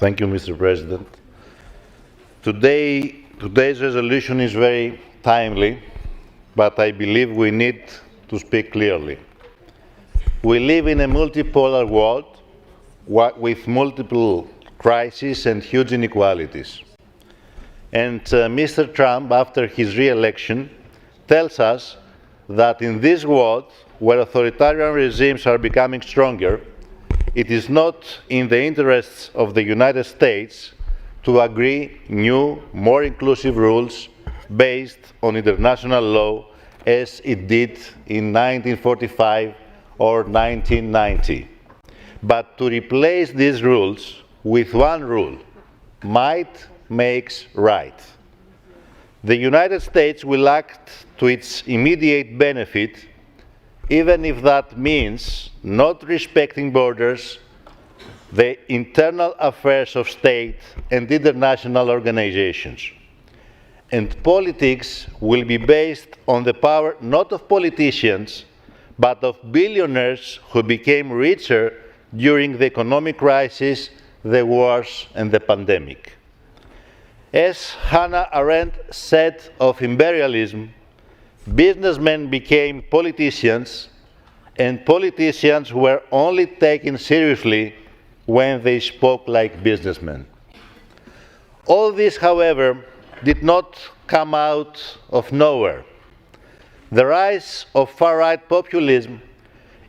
Thank you, Mr. President. Today's resolution is very timely, but I believe we need to speak clearly. We live in a multipolar world with multiple crises and huge inequalities. And Mr. Trump, after his re-election, tells us that in this world, where authoritarian regimes are becoming stronger, it is not in the interests of the United States to agree new, more inclusive rules based on international law as it did in 1945 or 1990, but to replace these rules with one rule: might makes right. The United States will act to its immediate benefit, even if that means not respecting borders, the internal affairs of state and international organizations. And politics will be based on the power not of politicians, but of billionaires who became richer during the economic crisis, the wars, and the pandemic. As Hannah Arendt said of imperialism, businessmen became politicians, and politicians were only taken seriously when they spoke like businessmen. All this, however, did not come out of nowhere. The rise of far-right populism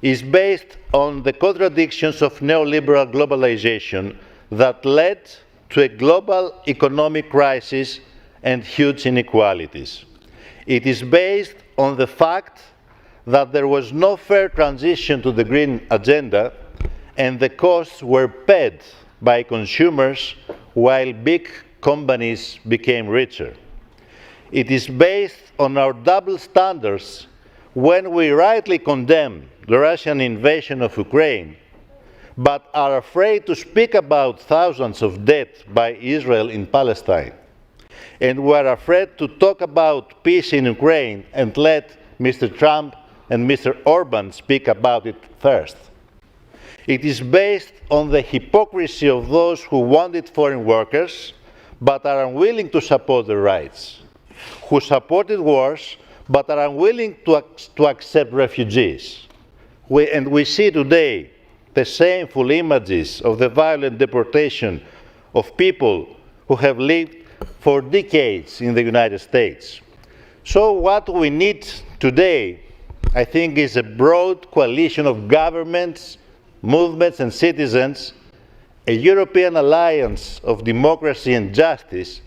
is based on the contradictions of neoliberal globalization that led to a global economic crisis and huge inequalities. It is based on the fact that there was no fair transition to the green agenda, and the costs were paid by consumers while big companies became richer. It is based on our double standards when we rightly condemn the Russian invasion of Ukraine, but are afraid to speak about thousands of deaths by Israel in Palestine. And we are afraid to talk about peace in Ukraine and let Mr. Trump and Mr. Orban speak about it first. It is based on the hypocrisy of those who wanted foreign workers but are unwilling to support their rights, who supported wars but are unwilling to accept refugees. We see today the shameful images of the violent deportation of people who have lived for decades in the United States. So what we need today, I think, is a broad coalition of governments, movements and citizens, a European alliance of democracy and justice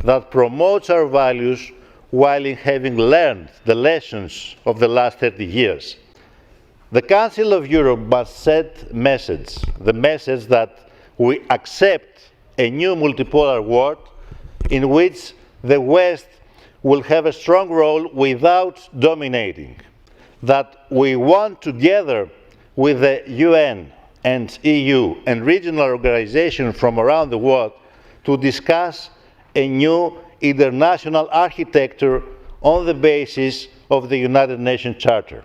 that promotes our values while having learned the lessons of the last 30 years. The Council of Europe must send the message that we accept a new multipolar world in which the West will have a strong role without dominating, that we want, together with the UN and EU and regional organizations from around the world, to discuss a new international architecture on the basis of the United Nations Charter,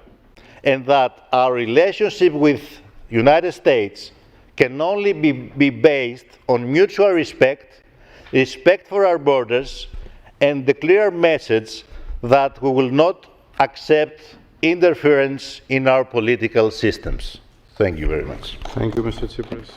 and that our relationship with the United States can only be based on mutual respect, respect for our borders, and the clear message that we will not accept interference in our political systems. Thank you very much. Thank you, Mr. Tsipras.